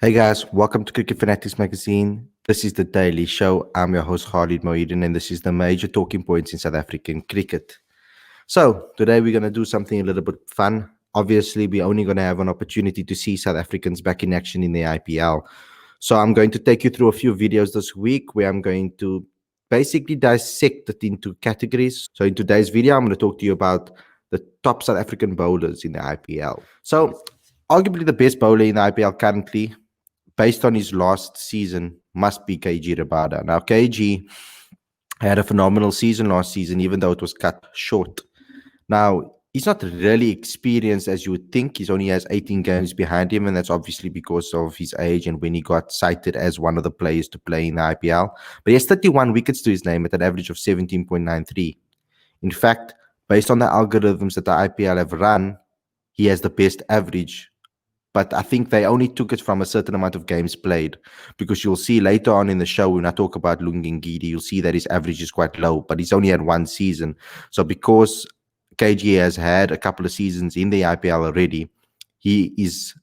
Hey guys, welcome to Cricket Fanatics magazine. This is the daily show. I'm your host Khalid Mohidin, and this is the major talking points in South African cricket. So today we're going to do something a little bit fun. Obviously, we're only going to have an opportunity to see South Africans back in action in the IPL. So I'm going to take you through a few videos this week where I'm going to basically dissect it into categories. So in today's video, I'm going to talk to you about the top South African bowlers in the IPL. So arguably the best bowler in the IPL currently, based on his last season, must be KG Rabada. Now, KG had a phenomenal season last season, even though it was cut short. Now, he's not really experienced as you would think. He only has 18 games behind him, and that's obviously because of his age and when he got cited as one of the players to play in the IPL. But he has 31 wickets to his name at an average of 17.93. In fact, based on the algorithms that the IPL have run, he has the best average, but I think they only took it from a certain amount of games played, because you'll see later on in the show when I talk about Lungengidi, you'll see that his average is quite low, but he's only had one season. So because KG has had a couple of seasons in the IPL already, he is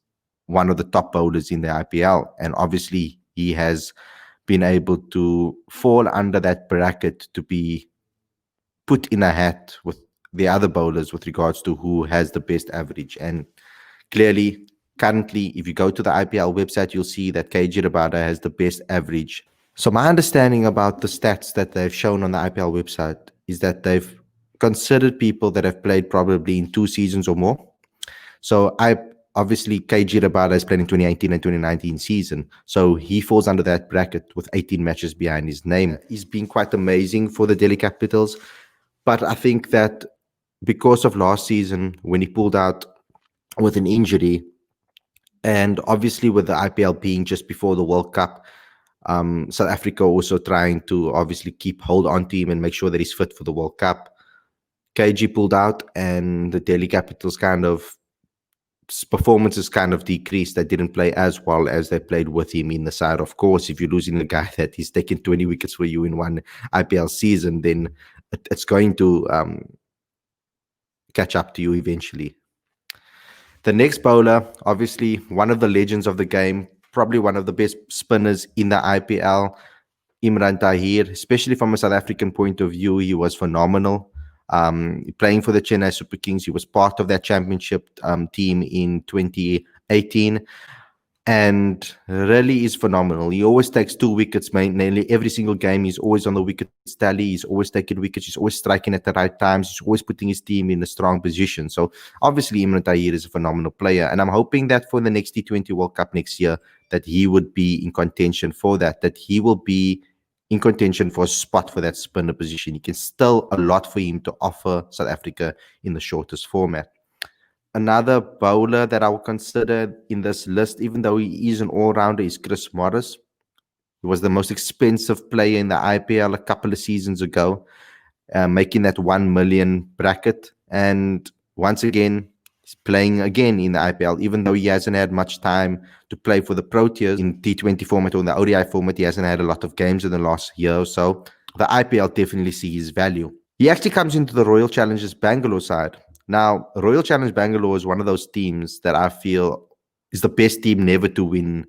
one of the top bowlers in the IPL, and obviously he has been able to fall under that bracket to be put in a hat with the other bowlers with regards to who has the best average. And clearly, currently, if you go to the IPL website, you'll see that KG Rabada has the best average. So my understanding about the stats that they've shown on the IPL website is that they've considered people that have played probably in 2 seasons or more. So obviously KG Rabada has played in 2018 and 2019 season. So he falls under that bracket with 18 matches behind his name. He's been quite amazing for the Delhi Capitals. But I think that because of last season, when he pulled out with an injury, and obviously with the IPL being just before the World Cup, South Africa also trying to obviously keep hold on to him and make sure that he's fit for the World Cup. KG pulled out, and the Delhi Capitals performances kind of decreased. They didn't play as well as they played with him in the side. Of course, if you're losing a guy that is taking 20 wickets for you in one IPL season, then it's going to catch up to you eventually. The next bowler, obviously one of the legends of the game, probably one of the best spinners in the IPL, Imran Tahir. Especially from a South African point of view, he was phenomenal. Playing for the Chennai Super Kings, he was part of that championship team in 2018, and really is phenomenal. He always takes 2 wickets, mainly every single game. He's always on the wicket tally. He's always taking wickets. He's always striking at the right times. He's always putting his team in a strong position. So obviously Imran Tahir is a phenomenal player, and I'm hoping that for the next T20 World Cup next year, that he would be in contention for that he will be in contention for a spot for that spinner position. He can still a lot for him to offer South Africa in the shortest format. Another bowler that I would consider in this list, even though he is an all-rounder, is Chris Morris. He was the most expensive player in the IPL a couple of seasons ago, making that 1 million bracket. And once again, he's playing again in the IPL, even though he hasn't had much time to play for the Proteas in T20 format or in the ODI format. He hasn't had a lot of games in the last year or so. The IPL definitely sees his value. He actually comes into the Royal Challengers Bangalore side. Now, Royal Challenge Bangalore is one of those teams that I feel is the best team never to win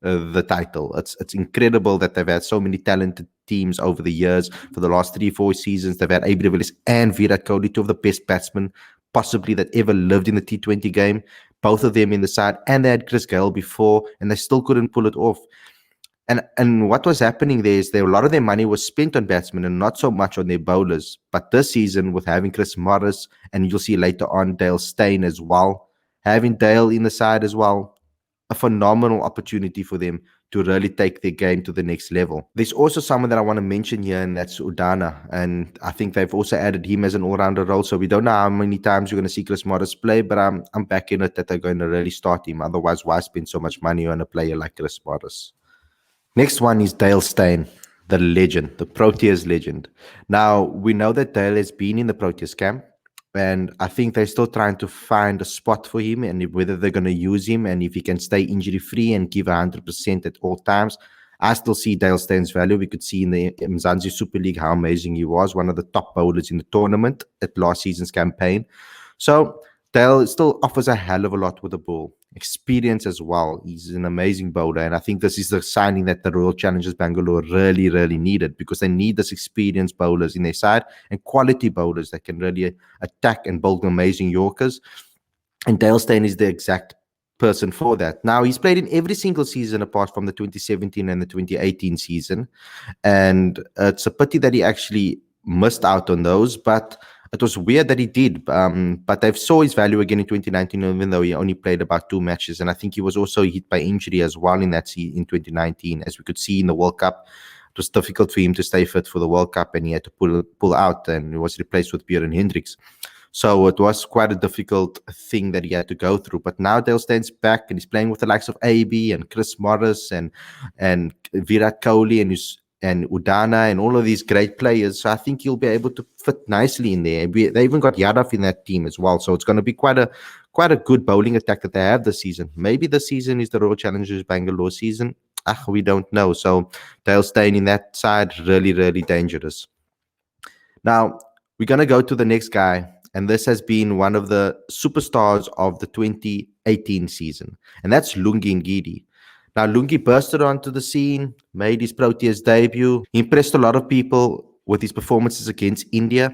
the title. It's incredible that they've had so many talented teams over the years. For the last 3-4 seasons, they've had AB de Villiers and Virat Kohli, 2 of the best batsmen possibly that ever lived in the T20 game. Both of them in the side, and they had Chris Gayle before, and they still couldn't pull it off. And what was happening there is a lot of their money was spent on batsmen and not so much on their bowlers. But this season, with having Chris Morris, and you'll see later on Dale Stein as well, having Dale in the side as well, a phenomenal opportunity for them to really take their game to the next level. There's also someone that I want to mention here, and that's Udana. And I think they've also added him as an all-rounder role. So we don't know how many times you're going to see Chris Morris play, but I'm back in it that they're going to really start him. Otherwise, why spend so much money on a player like Chris Morris? Next one is Dale Steyn, the legend, the Proteas legend. Now, we know that Dale has been in the Proteas camp, and I think they're still trying to find a spot for him and whether they're going to use him and if he can stay injury-free and give 100% at all times. I still see Dale Steyn's value. We could see in the Mzansi Super League how amazing he was, one of the top bowlers in the tournament at last season's campaign. So Dale still offers a hell of a lot with the ball. experience as well. He's an amazing bowler, and I think this is the signing that the Royal Challengers Bangalore really, really needed, because they need this experienced bowlers in their side and quality bowlers that can really attack and bowl amazing Yorkers. And Dale Stein is the exact person for that. Now, he's played in every single season apart from the 2017 and the 2018 season, and it's a pity that he actually missed out on those, but it was weird that he did. But I saw his value again in 2019, even though he only played about 2 matches. And I think he was also hit by injury as well in that in 2019, as we could see in the World Cup. It was difficult for him to stay fit for the World Cup, and he had to pull out, and he was replaced with Björn Hendricks. So it was quite a difficult thing that he had to go through. But now Dale Stein's back, and he's playing with the likes of AB and Chris Morris and Virat Kohli and Udana and all of these great players. So I think he'll be able to fit nicely in there. They even got Yadav in that team as well. So it's going to be quite a good bowling attack that they have this season. Maybe this season is the Royal Challengers Bangalore season. We don't know. So Dale Stein in that side, really, really dangerous. Now, we're going to go to the next guy. And this has been one of the superstars of the 2018 season. And that's Lungi Ngidi. Now, Lungi bursted onto the scene, made his Proteas debut. He impressed a lot of people with his performances against India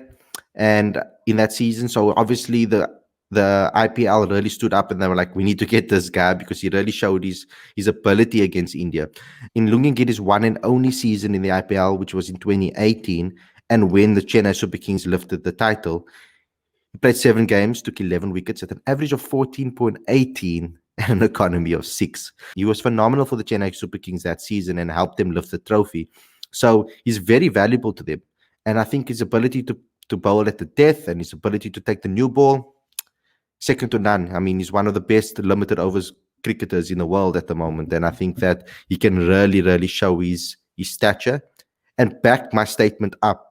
and in that season. So obviously the IPL really stood up, and they were like, we need to get this guy because he really showed his ability against India. In Lungi Ngidi's one and only season in the IPL, which was in 2018, and when the Chennai Super Kings lifted the title, he played 7 games, took 11 wickets at an average of 14.18 and an economy of 6. He was phenomenal for the Chennai Super Kings that season and helped them lift the trophy. So he's very valuable to them. And I think his ability to bowl at the death and his ability to take the new ball, second to none. I mean, he's one of the best limited overs cricketers in the world at the moment. And I think that he can really, really show his stature and back my statement up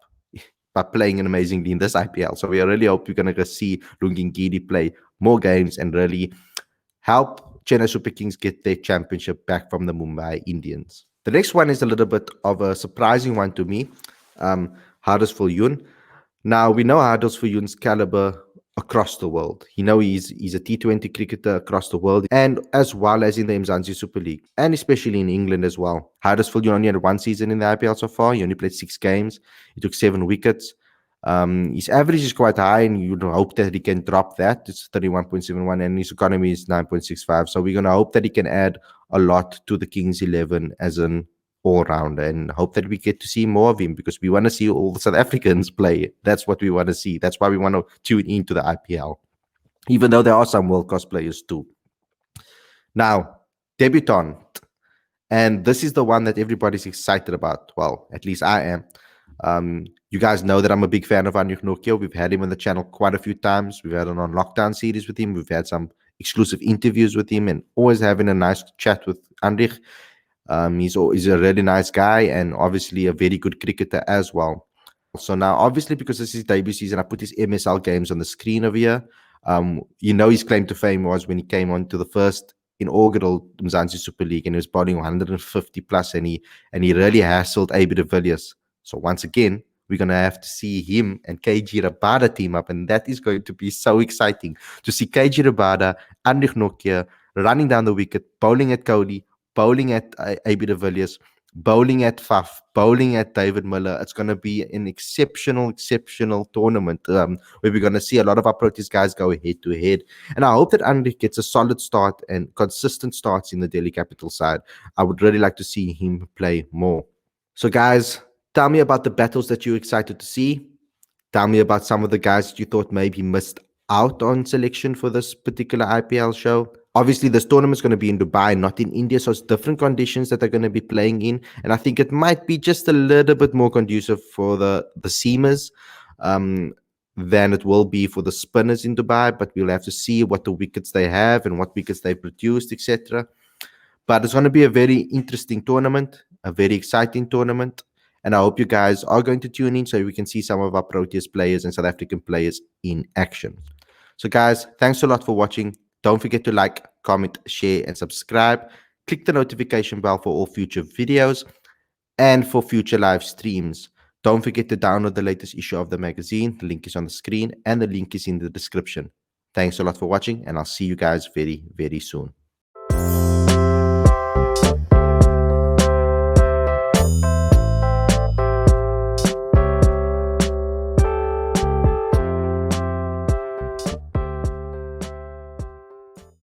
by playing amazingly in this IPL. So we really hope we're going to see Lungi Ngidi play more games and really help Chennai Super Kings get their championship back from the Mumbai Indians. The next one is a little bit of a surprising one to me, Hardisful Yun. Now, we know Hardisful Yun's caliber across the world. You know, he's a T20 cricketer across the world, and as well as in the Mzansi Super League, and especially in England as well. Hardisful Yun only had 1 season in the IPL so far. He only played 6 games. He took 7 wickets. His average is quite high, and you hope that he can drop that. It's 31.71, and his economy is 9.65. So we're going to hope that he can add a lot to the Kings 11 as an all-rounder, and hope that we get to see more of him, because we want to see all the South Africans play. That's what we want to see. That's why we want to tune into the IPL, even though there are some world-class players too. Now, debutant. And this is the one that everybody's excited about. Well, at least I am. You guys know that I'm a big fan of Anrich Nokia. We've had him on the channel quite a few times. We've had an on lockdown series with him. We've had some exclusive interviews with him, and always having a nice chat with Anrich. He's a really nice guy, and obviously a very good cricketer as well. So now, obviously, because this is his debut season, I put his MSL games on the screen over here. You know, his claim to fame was when he came on to the first inaugural Mzansi Super League, and he was bowling 150 plus, and he really hassled AB de Villiers. So once again, we're going to have to see him and KG Rabada team up, and that is going to be so exciting to see KG Rabada, Anrich Nokia running down the wicket, bowling at Kohli, bowling at AB de Villiers, bowling at Faf, bowling at David Miller. It's going to be an exceptional tournament where we're going to see a lot of our Proteas guys go head to head. And I hope that Anrich gets a solid start and consistent starts in the Delhi Capital side. I would really like to see him play more. So guys, tell me about the battles that you're excited to see. Tell me about some of the guys that you thought maybe missed out on selection for this particular IPL show. Obviously, this tournament's going to be in Dubai, not in India, so it's different conditions that they're going to be playing in. And I think it might be just a little bit more conducive for the seamers than it will be for the spinners in Dubai. But we'll have to see what the wickets they have and what wickets they've produced, etc. But it's going to be a very interesting tournament, a very exciting tournament. And I hope you guys are going to tune in so we can see some of our Proteas players and South African players in action. So guys, thanks a lot for watching. Don't forget to like, comment, share, and subscribe. Click the notification bell for all future videos and for future live streams. Don't forget to download the latest issue of the magazine. The link is on the screen and the link is in the description. Thanks a lot for watching, and I'll see you guys very, very soon.